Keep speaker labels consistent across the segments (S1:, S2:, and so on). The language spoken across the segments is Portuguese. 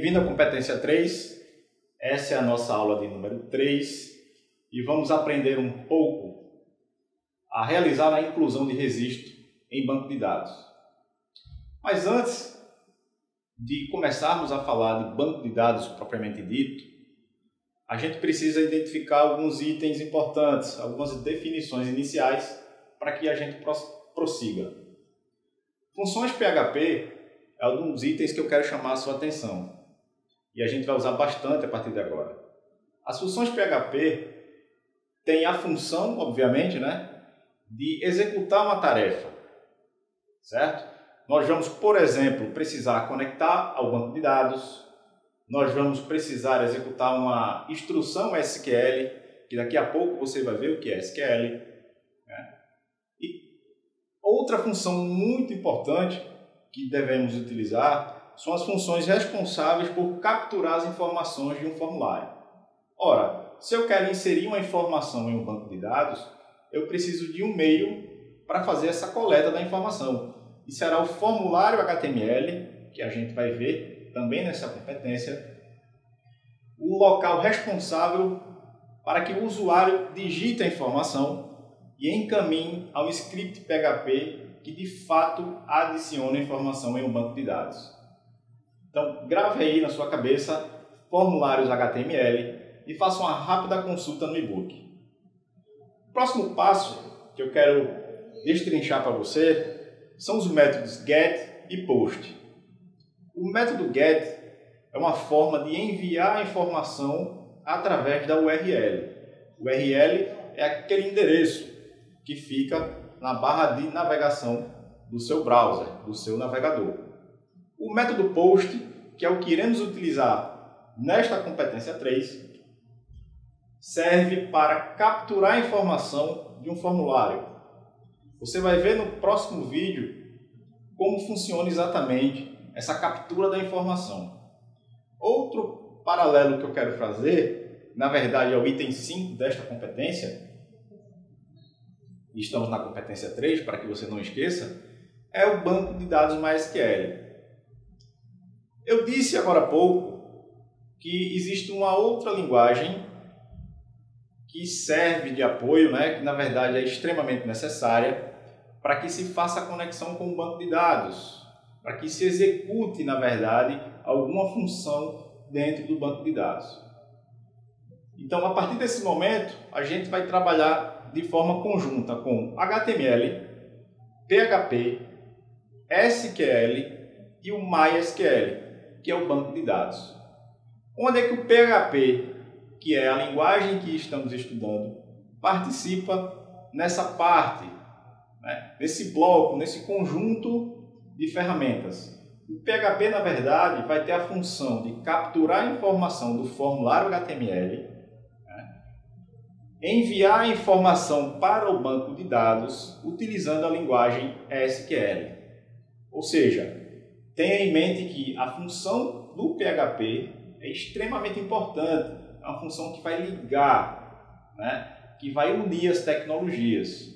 S1: Bem-vindo à competência 3. Essa é a nossa aula de número 3 e vamos aprender um pouco a realizar a inclusão de registro em banco de dados. Mas antes de começarmos a falar de banco de dados propriamente dito, a gente precisa identificar alguns itens importantes, algumas definições iniciais para que a gente prossiga. Funções PHP é um dos itens que eu quero chamar a sua atenção e a gente vai usar bastante a partir de agora. As funções PHP têm a função, obviamente, de executar uma tarefa, certo? Nós vamos, por exemplo, precisar conectar ao banco de dados, nós vamos precisar executar uma instrução SQL, que daqui a pouco você vai ver o que é SQL. E outra função muito importante que devemos utilizar são as funções responsáveis por capturar as informações de um formulário. Ora, se eu quero inserir uma informação em um banco de dados, eu preciso de um meio para fazer essa coleta da informação. E será o formulário HTML, que a gente vai ver também nessa competência, o local responsável para que o usuário digite a informação e encaminhe ao script PHP que de fato adiciona informação em um banco de dados. Então, grave aí na sua cabeça formulários HTML e faça uma rápida consulta no e-book. O próximo passo que eu quero destrinchar para você são os métodos get e post. O método get é uma forma de enviar a informação através da URL. O URL é aquele endereço que fica na barra de navegação do seu browser, do seu navegador. O método post, que é o que iremos utilizar nesta competência 3, serve para capturar a informação de um formulário. Você vai ver no próximo vídeo como funciona exatamente essa captura da informação. Outro paralelo que eu quero fazer, na verdade é o item 5 desta competência, estamos na competência 3, para que você não esqueça, é o banco de dados MySQL. Eu disse agora há pouco que existe uma outra linguagem que serve de apoio, que na verdade é extremamente necessária para que se faça a conexão com o banco de dados, para que se execute, na verdade, alguma função dentro do banco de dados. Então, a partir desse momento, a gente vai trabalhar de forma conjunta com HTML, PHP, SQL e o MySQL, que é o banco de dados. Onde é que o PHP, que é a linguagem que estamos estudando, participa nessa parte, nesse bloco, nesse conjunto de ferramentas? O PHP, na verdade, vai ter a função de capturar a informação do formulário HTML, enviar a informação para o banco de dados utilizando a linguagem SQL. Ou seja, tenha em mente que a função do PHP é extremamente importante. É uma função que vai ligar, que vai unir as tecnologias.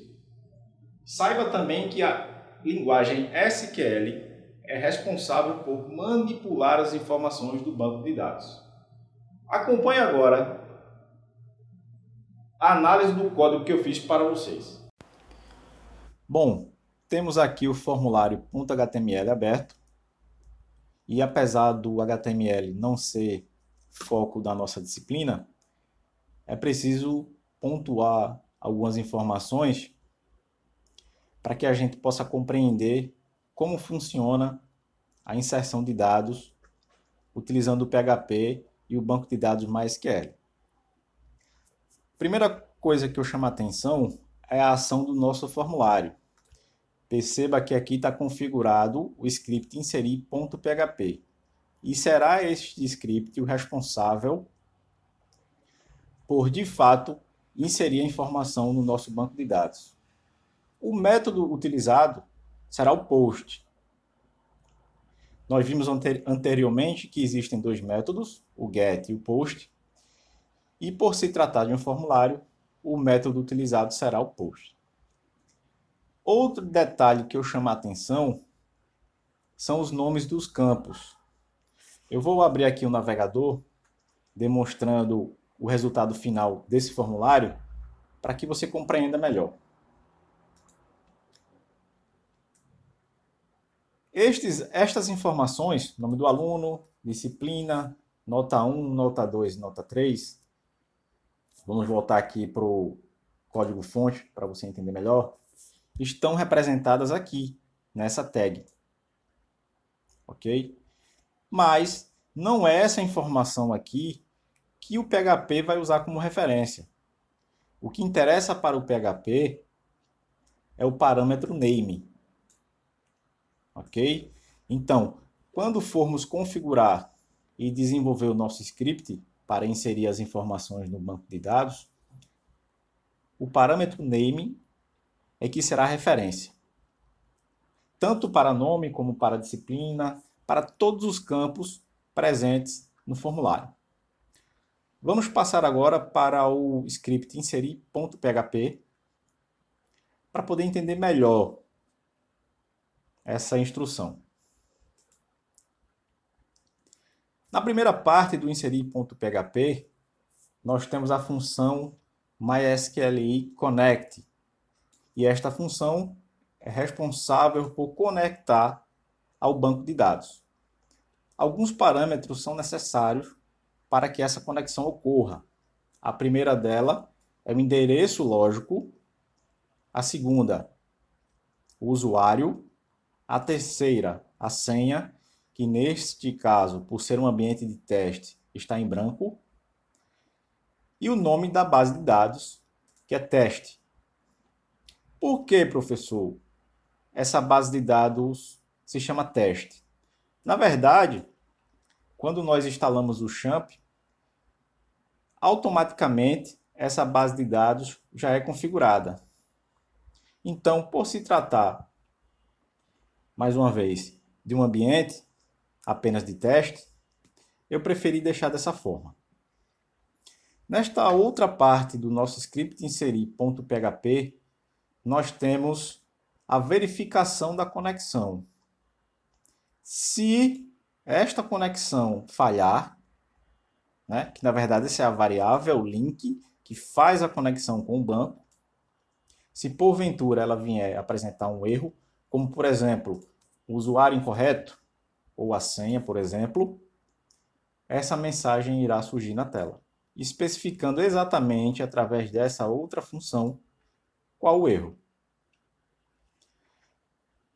S1: Saiba também que a linguagem SQL é responsável por manipular as informações do banco de dados. Acompanhe agora a análise do código que eu fiz para vocês. Bom, temos aqui o formulário .html aberto e apesar do HTML não ser foco da nossa disciplina, é preciso pontuar algumas informações para que a gente possa compreender como funciona a inserção de dados utilizando o PHP e o banco de dados MySQL. Primeira coisa que eu chamo a atenção é a ação do nosso formulário. Perceba que aqui está configurado o script inserir.php e será este script o responsável por, de fato, inserir a informação no nosso banco de dados. O método utilizado será o post. Nós vimos anteriormente que existem dois métodos, o get e o post, e por se tratar de um formulário, o método utilizado será o post. Outro detalhe que eu chamo a atenção são os nomes dos campos. Eu vou abrir aqui o navegador, demonstrando o resultado final desse formulário, para que você compreenda melhor. Estas informações, nome do aluno, disciplina, nota 1, nota 2, nota 3. Vamos voltar aqui para o código-fonte para você entender melhor. Estão representadas aqui, nessa tag. Ok? Mas não é essa informação aqui que o PHP vai usar como referência. O que interessa para o PHP é o parâmetro name. Ok? Então, quando formos configurar e desenvolver o nosso script para inserir as informações no banco de dados, o parâmetro name é que será a referência. Tanto para nome como para disciplina, para todos os campos presentes no formulário. Vamos passar agora para o script inserir.php para poder entender melhor essa instrução. Na primeira parte do inserir.php, nós temos a função MySQLi Connect. E esta função é responsável por conectar ao banco de dados. Alguns parâmetros são necessários para que essa conexão ocorra. A primeira dela é o endereço lógico, a segunda, o usuário, a terceira, a senha, que neste caso, por ser um ambiente de teste, está em branco, e o nome da base de dados, que é teste. Por que, professor, essa base de dados se chama teste? Na verdade, quando nós instalamos o XAMPP, automaticamente essa base de dados já é configurada. Então, por se tratar, mais uma vez, de um ambiente apenas de teste, eu preferi deixar dessa forma. Nesta outra parte do nosso script inserir.php, nós temos a verificação da conexão. Se esta conexão falhar, né, que na verdade essa é a variável link que faz a conexão com o banco, se porventura ela vier apresentar um erro, como por exemplo, o usuário incorreto, ou a senha, por exemplo, essa mensagem irá surgir na tela, especificando exatamente através dessa outra função qual o erro.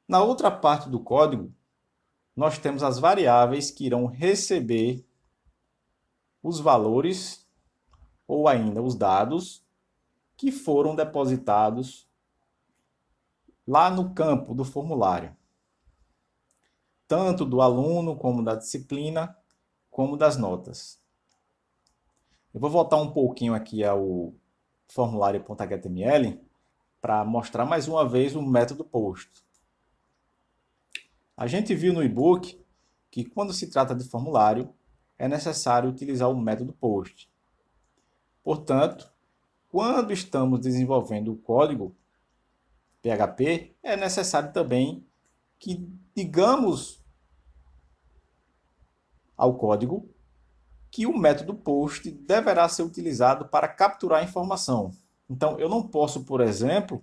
S1: Na outra parte do código, nós temos as variáveis que irão receber os valores ou ainda os dados que foram depositados lá no campo do formulário, tanto do aluno como da disciplina, como das notas. Eu vou voltar um pouquinho aqui ao formulário.html para mostrar mais uma vez o método post. A gente viu no e-book que quando se trata de formulário, é necessário utilizar o método post. Portanto, quando estamos desenvolvendo o código PHP, é necessário também que digamos ao código que o método post deverá ser utilizado para capturar a informação. Então, eu não posso, por exemplo,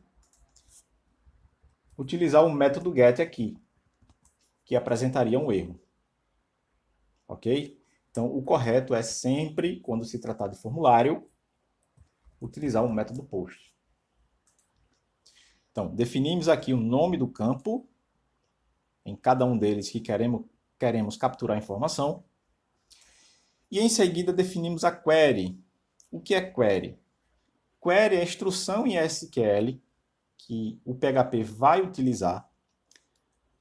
S1: utilizar o método get aqui, que apresentaria um erro. Ok? Então, o correto é sempre, quando se tratar de formulário, utilizar o método post. Então, definimos aqui o nome do campo, em cada um deles que queremos capturar a informação. E em seguida definimos a query. O que é query? Query é a instrução em SQL que o PHP vai utilizar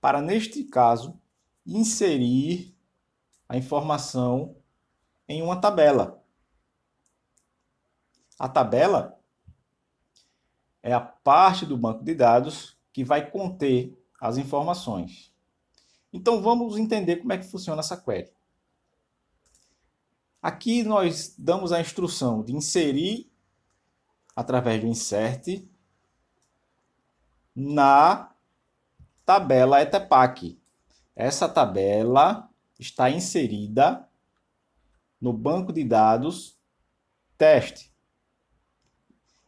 S1: para, neste caso, inserir a informação em uma tabela. A tabela é a parte do banco de dados que vai conter as informações. Então vamos entender como é que funciona essa query. Aqui nós damos a instrução de inserir através do insert na tabela etpack. Essa tabela está inserida no banco de dados teste.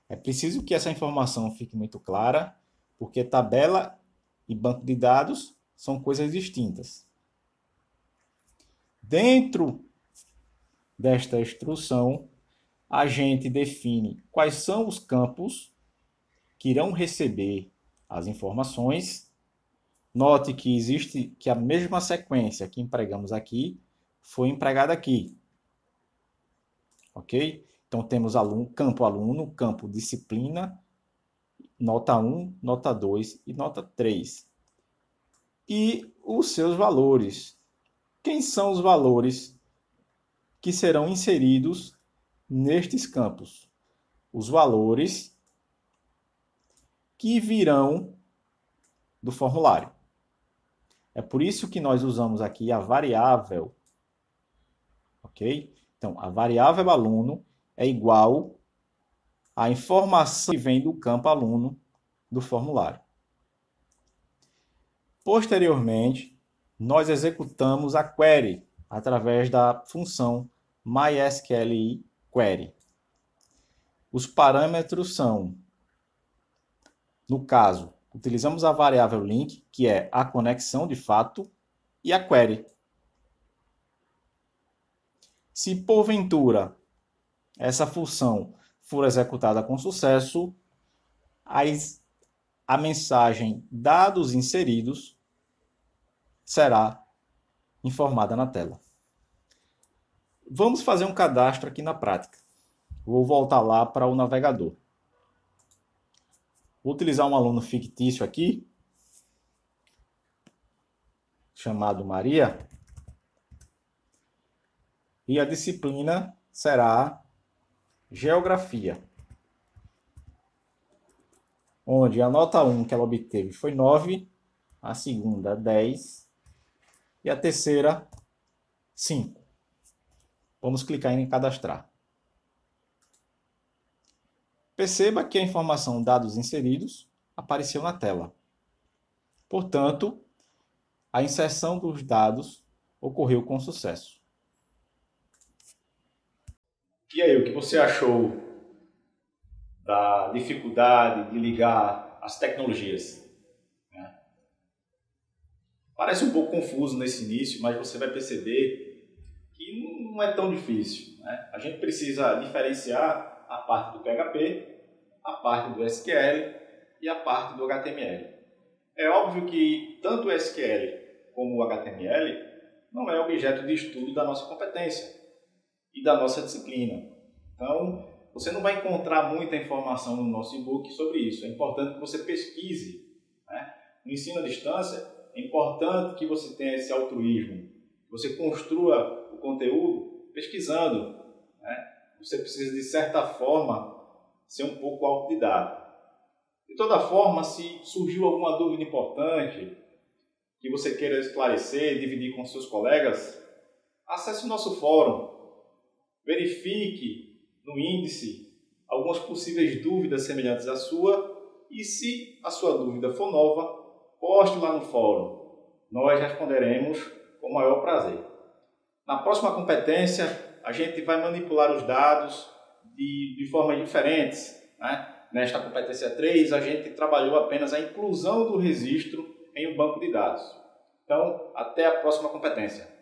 S1: É preciso que essa informação fique muito clara, porque tabela e banco de dados são coisas distintas. Dentro desta instrução, a gente define quais são os campos que irão receber as informações. Note que a mesma sequência que empregamos aqui foi empregada aqui. Ok? Então temos aluno, campo disciplina, nota 1, nota 2 e nota 3. E os seus valores. Quem são os valores que serão inseridos nestes campos? Os valores que virão do formulário. É por isso que nós usamos aqui a variável. Ok? Então, a variável aluno é igual à informação que vem do campo aluno do formulário. Posteriormente, nós executamos a query através da função MySQLi Query. Os parâmetros são, no caso, utilizamos a variável link, que é a conexão de fato, e a query. Se porventura essa função for executada com sucesso, a mensagem dados inseridos será informada na tela. Vamos fazer um cadastro aqui na prática. Vou voltar lá para o navegador. Vou utilizar um aluno fictício aqui, chamado Maria, e a disciplina será Geografia, onde a nota 1 que ela obteve foi 9, a segunda 10 e a terceira 5. Vamos clicar em cadastrar. Perceba que a informação dados inseridos apareceu na tela. Portanto, a inserção dos dados ocorreu com sucesso. E aí, o que você achou da dificuldade de ligar as tecnologias? Parece um pouco confuso nesse início, mas você vai perceber que não é tão difícil, né? A gente precisa diferenciar a parte do PHP, a parte do SQL e a parte do HTML. É óbvio que tanto o SQL como o HTML não é objeto de estudo da nossa competência e da nossa disciplina. Então, você não vai encontrar muita informação no nosso e-book sobre isso. É importante que você pesquise, né? No ensino à distância, é importante que você tenha esse altruísmo, que você construa o conteúdo pesquisando, né? Você precisa, de certa forma, ser um pouco autodidata. De toda forma, se surgiu alguma dúvida importante que você queira esclarecer, dividir com seus colegas, acesse o nosso fórum, verifique no índice algumas possíveis dúvidas semelhantes à sua e, se a sua dúvida for nova, poste lá no fórum. Nós responderemos com o maior prazer. Na próxima competência, a gente vai manipular os dados de formas diferentes, né? Nesta competência 3, a gente trabalhou apenas a inclusão do registro em um banco de dados. Então, até a próxima competência.